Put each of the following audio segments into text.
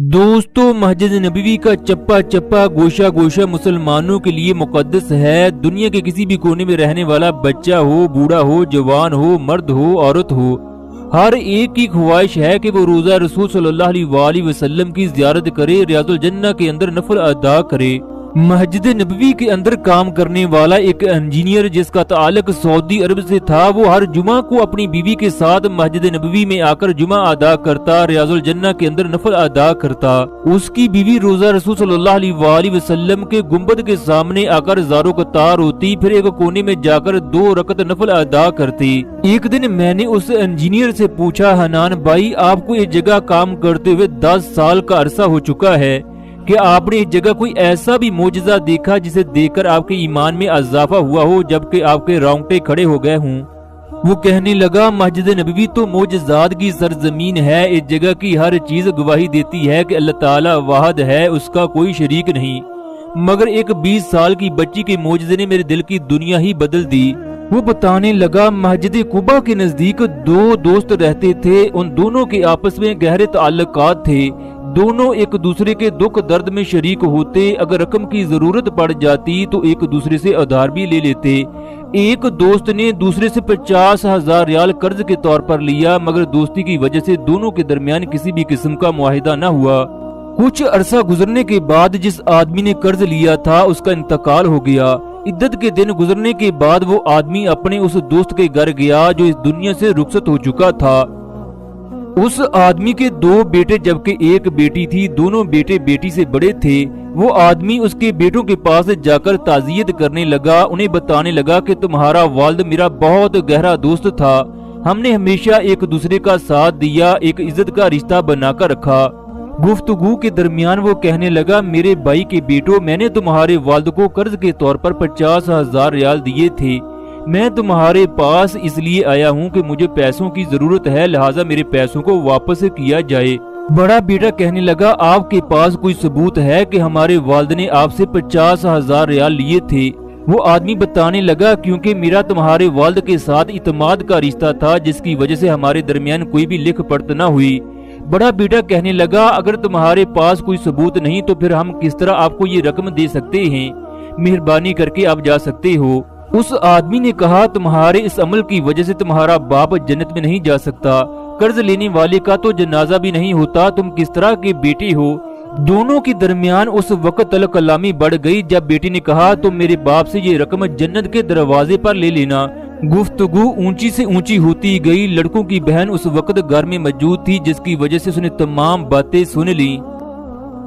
दोस्तों, मस्जिद नबवी का चप्पा चप्पा गोशा गोशा मुसलमानों के लिए मुकद्दस है। दुनिया के किसी भी कोने में रहने वाला बच्चा हो, बूढ़ा हो, जवान हो, मर्द हो, औरत हो, हर एक की ख्वाहिश है कि वो रोजा रसूल सल्लल्लाहु अलैहि वसल्लम की ज़ियारत करे, रियाजुल जन्नह के अंदर नफल अदा करे। मस्जिद नबवी के अंदर काम करने वाला एक इंजीनियर जिसका ताल्लुक सऊदी अरब से था, वो हर जुमा को अपनी बीवी के साथ मस्जिद नबवी में आकर जुमा अदा करता, रियाजुल जन्नह के अंदर नफल अदा करता। उसकी बीवी रोजा रसूल सल्लल्लाहु अलैहि वसल्लम के गुंबद के सामने आकर ज़ारो कतार होती, फिर एक कोने में जाकर 2 रकत नफल अदा करती। एक दिन मैंने उस इंजीनियर से पूछा, हनान भाई, आपको इस जगह काम करते हुए 10 साल का अरसा हो चुका है, कि आपने इस जगह कोई ऐसा भी मोजज़ा देखा जिसे देखकर आपके ईमान में इजाफा हुआ हो, जबकि आपके रोंगटे खड़े हो गए हों? वो कहने लगा, मस्जिद नबवी तो मोजज़ात की सरजमीन है। इस जगह की हर चीज गवाही देती है कि अल्लाह ताला वाहिद है, उसका कोई शरीक नहीं। मगर एक 20 साल की बच्ची के मोजज़े ने मेरे दिल की दुनिया ही बदल दी। वो बताने लगा, मस्जिद कुबा के नजदीक 2 दोस्त रहते थे। उन दोनों के आपस में गहरे ताल्लुकात थे। दोनों एक दूसरे के दुख दर्द में शरीक होते। अगर रकम की जरूरत पड़ जाती तो एक दूसरे से उधार भी ले लेते। एक दोस्त ने दूसरे से 50,000 रियाल कर्ज के तौर पर लिया, मगर दोस्ती की वजह से दोनों के दरमियान किसी भी किस्म का मुआहिदा न हुआ। कुछ अरसा गुजरने के बाद जिस आदमी ने कर्ज लिया था उसका इंतकाल हो गया। इद्दत के दिन गुजरने के बाद वो आदमी अपने उस दोस्त के घर गया जो इस दुनिया से रुखसत हो चुका था। उस आदमी के 2 बेटे जबकि एक बेटी थी। दोनों बेटे बेटी से बड़े थे। वो आदमी उसके बेटों के पास जाकर ताज़ियत करने लगा। उन्हें बताने लगा कि तुम्हारा वालिद मेरा बहुत गहरा दोस्त था, हमने हमेशा एक दूसरे का साथ दिया, एक इज्जत का रिश्ता बनाकर रखा। गुफ्तगू के दरमियान वो कहने लगा, मेरे भाई के बेटों, मैंने तुम्हारे वालिद को कर्ज के तौर पर 50,000 रियाल दिए थे। मैं तुम्हारे पास इसलिए आया हूँ कि मुझे पैसों की जरूरत है, लिहाजा मेरे पैसों को वापस किया जाए। बड़ा बेटा कहने लगा, आपके पास कोई सबूत है कि हमारे वालिद ने आपसे 50,000 रियाल लिए थे? वो आदमी बताने लगा, क्योंकि मेरा तुम्हारे वालिद के साथ इतमाद का रिश्ता था, जिसकी वजह से हमारे दरमियान कोई भी लिख पढ़त न हुई। बड़ा बेटा कहने लगा, अगर तुम्हारे पास कोई सबूत नहीं तो फिर हम किस तरह आपको ये रकम दे सकते हैं? मेहरबानी करके आप जा सकते हो। उस आदमी ने कहा, तुम्हारे इस अमल की वजह से तुम्हारा बाप जन्नत में नहीं जा सकता, कर्ज लेने वाले का तो जनाजा भी नहीं होता, तुम किस तरह के बेटे हो? दोनों के दरमियान उस वक्त तल कलामी बढ़ गई जब बेटी ने कहा, तुम मेरे बाप से ये रकम जन्नत के दरवाजे पर ले लेना। गुफ्तगू ऊंची से ऊंची होती गई। लड़कों की बहन उस वक्त घर में मौजूद थी, जिसकी वजह से उसने तमाम बातें सुन ली।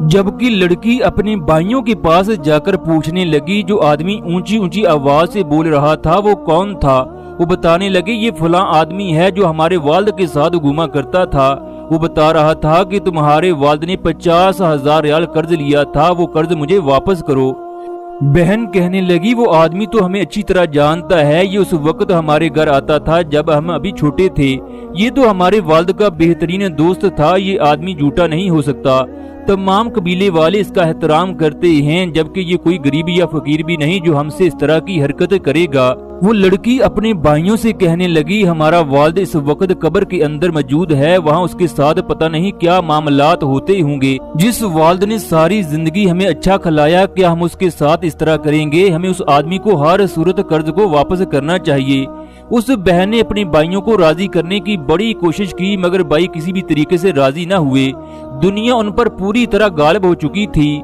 जबकि लड़की अपने भाइयों के पास जाकर पूछने लगी, जो आदमी ऊंची ऊंची आवाज से बोल रहा था वो कौन था? वो बताने लगे, ये फलां आदमी है जो हमारे वालिद के साथ घूमा करता था। वो बता रहा था कि तुम्हारे वालिद ने 50,000 रियाल कर्ज लिया था, वो कर्ज मुझे वापस करो। बहन कहने लगी, वो आदमी तो हमें अच्छी तरह जानता है, ये उस वक्त हमारे घर आता था जब हम अभी छोटे थे। ये तो हमारे वालिद का बेहतरीन दोस्त था, ये आदमी झूठा नहीं हो सकता। तमाम कबीले वाले इसका एहतराम करते हैं, जबकि ये कोई गरीब या फकीर भी नहीं जो हमसे इस तरह की हरकत करेगा। वो लड़की अपने भाइयों से कहने लगी, हमारा वालिद इस वक्त कब्र के अंदर मौजूद है, वहाँ उसके साथ पता नहीं क्या मामलात होते होंगे। जिस वालिद ने सारी जिंदगी हमें अच्छा खिलाया, क्या हम उसके साथ इस तरह करेंगे? हमें उस आदमी को हर सूरत कर्ज को वापस करना चाहिए। उस बहन ने अपने भाइयों को राजी करने की बड़ी कोशिश की, मगर भाई किसी भी तरीके से राजी न हुए। दुनिया उन पर पूरी तरह गालिब हो चुकी थी।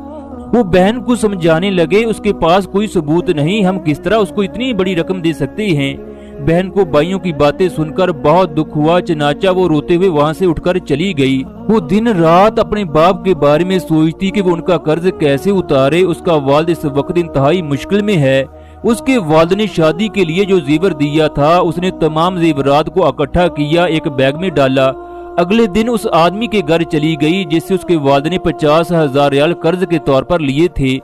वो बहन को समझाने लगे, उसके पास कोई सबूत नहीं, हम किस तरह उसको इतनी बड़ी रकम दे सकते हैं? बहन को भाइयों की बातें सुनकर बहुत दुख हुआ, चनाचा वो रोते हुए वहाँ से उठकर चली गई। वो दिन रात अपने बाप के बारे में सोचती कि वो उनका कर्ज कैसे उतारे। उसका वालिद इस वक्त इंतहाई मुश्किल में है। उसके वालिद ने शादी के लिए जो जेवर दिया था, उसने तमाम जेवरात को इकट्ठा किया, एक बैग में डाला। अगले दिन उस आदमी के घर चली गई जिससे उसके वालिद ने 50,000 रियाल कर्ज के तौर पर लिए थे।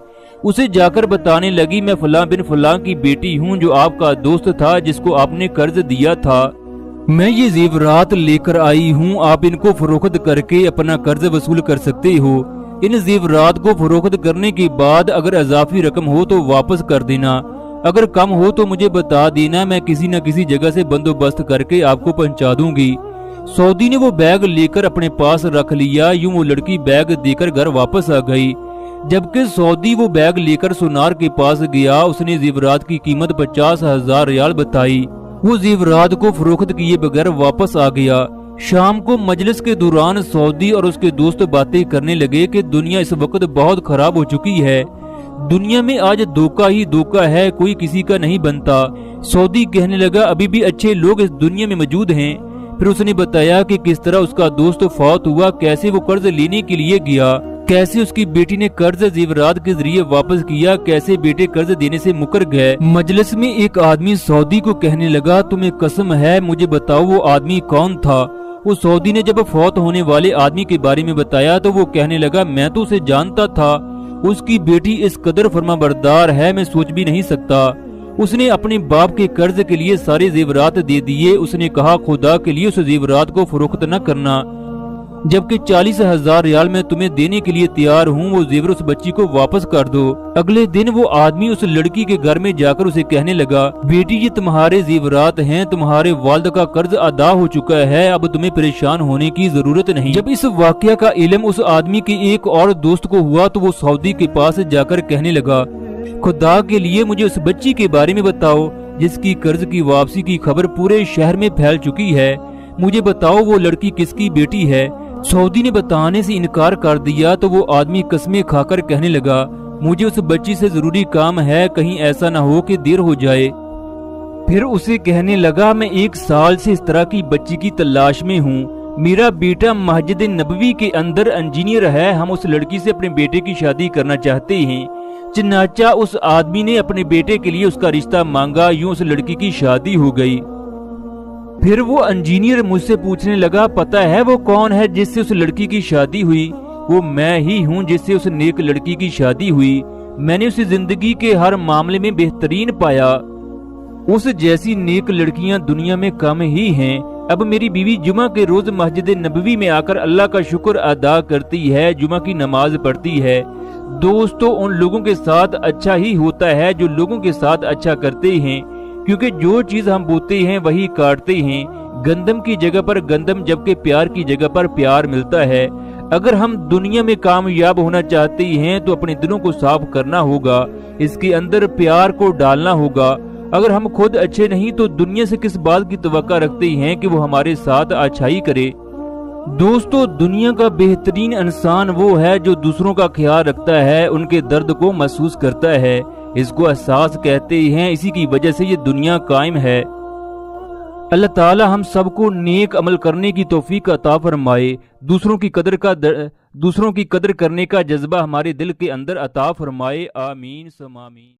उसे जाकर बताने लगी, मैं फलां बिन फलां की बेटी हूँ जो आपका दोस्त था, जिसको आपने कर्ज दिया था। मैं ये जेवरात लेकर आई हूँ, आप इनको फरोख्त करके अपना कर्ज वसूल कर सकते हो। इन जेवरात को फरोख्त करने के बाद अगर इजाफी रकम हो तो वापस कर देना, अगर कम हो तो मुझे बता देना, मैं किसी न किसी जगह से बंदोबस्त करके आपको पहुंचा दूंगी। सऊदी ने वो बैग लेकर अपने पास रख लिया। यूं वो लड़की बैग देकर घर वापस आ गई। जबकि सऊदी वो बैग लेकर सुनार के पास गया। उसने जेवरात की कीमत 50,000 रियाल बताई। वो जेवरात को फरोख्त किए बगैर वापस आ गया। शाम को मजलिस के दौरान सऊदी और उसके दोस्त बातें करने लगे कि दुनिया इस वक्त बहुत खराब हो चुकी है। दुनिया में आज धोखा ही धोखा है, कोई किसी का नहीं बनता। सऊदी कहने लगा, अभी भी अच्छे लोग इस दुनिया में मौजूद हैं। फिर उसने बताया कि किस तरह उसका दोस्त फौत हुआ, कैसे वो कर्ज लेने के लिए गया, कैसे उसकी बेटी ने कर्ज जेवरात के जरिए वापस किया, कैसे बेटे कर्ज देने से मुकर गए। मजलिस में एक आदमी सऊदी को कहने लगा, तुम्हें कसम है, मुझे बताओ वो आदमी कौन था। वो सऊदी ने जब फौत होने वाले आदमी के बारे में बताया तो वो कहने लगा, मैं तो उसे जानता था, उसकी बेटी इस कदर फरमाबरदार है, मैं सोच भी नहीं सकता। उसने अपने बाप के कर्ज के लिए सारे जेवरात दे दिए। उसने कहा, खुदा के लिए उस जेवरात को फरोख्त न करना, जबकि 40,000 रियाल मैं तुम्हें देने के लिए तैयार हूँ। वो जेवर उस बच्ची को वापस कर दो। अगले दिन वो आदमी उस लड़की के घर में जाकर उसे कहने लगा, बेटी ये तुम्हारे जेवरात हैं, तुम्हारे वालिद का कर्ज अदा हो चुका है, अब तुम्हें परेशान होने की जरूरत नहीं। जब इस वाकया का इल्म उस आदमी के एक और दोस्त को हुआ तो वो सऊदी के पास जाकर कहने लगा, खुदा के लिए मुझे उस बच्ची के बारे में बताओ जिसकी कर्ज की वापसी की खबर पूरे शहर में फैल चुकी है। मुझे बताओ वो लड़की किसकी बेटी है। सऊदी ने बताने से इनकार कर दिया तो वो आदमी कसमें खाकर कहने लगा, मुझे उस बच्ची से जरूरी काम है, कहीं ऐसा ना हो कि देर हो जाए। फिर उसे कहने लगा, मैं 1 साल से इस तरह की बच्ची की तलाश में हूँ। मेरा बेटा मस्जिद नबवी के अंदर इंजीनियर है, हम उस लड़की से अपने बेटे की शादी करना चाहते हैं। चनाचा उस आदमी ने अपने बेटे के लिए उसका रिश्ता मांगा। यूं उस लड़की की शादी हो गई। फिर वो इंजीनियर मुझसे पूछने लगा, पता है वो कौन है जिससे उस लड़की की शादी हुई? वो मैं ही हूँ जिससे उस नेक लड़की की शादी हुई। मैंने उसे जिंदगी के हर मामले में बेहतरीन पाया। उस जैसी नेक लड़कियां दुनिया में कम ही हैं। अब मेरी बीवी जुमा के रोज मस्जिद नबवी में आकर अल्लाह का शुक्र अदा करती है, जुमा की नमाज पढ़ती है। दोस्तों, उन लोगों के साथ अच्छा ही होता है जो लोगों के साथ अच्छा करते हैं, क्योंकि जो चीज हम बोते हैं वही काटते हैं। गंदम की जगह पर गंदम, जबकि प्यार की जगह पर प्यार मिलता है। अगर हम दुनिया में कामयाब होना चाहते हैं तो अपने दिलों को साफ करना होगा, इसके अंदर प्यार को डालना होगा। अगर हम खुद अच्छे नहीं तो दुनिया से किस बात की तवक्का रखते हैं कि वो हमारे साथ अच्छाई करे। दोस्तों, दुनिया का बेहतरीन इंसान वो है जो दूसरों का ख्याल रखता है, उनके दर्द को महसूस करता है। इसको एहसास कहते हैं, इसी की वजह से ये दुनिया कायम है। अल्लाह ताला हम सबको नेक अमल करने की तौफीक अता फरमाए। दूसरों की कदर करने का जज्बा हमारे दिल के अंदर अता फरमाए। आमीन समामीन।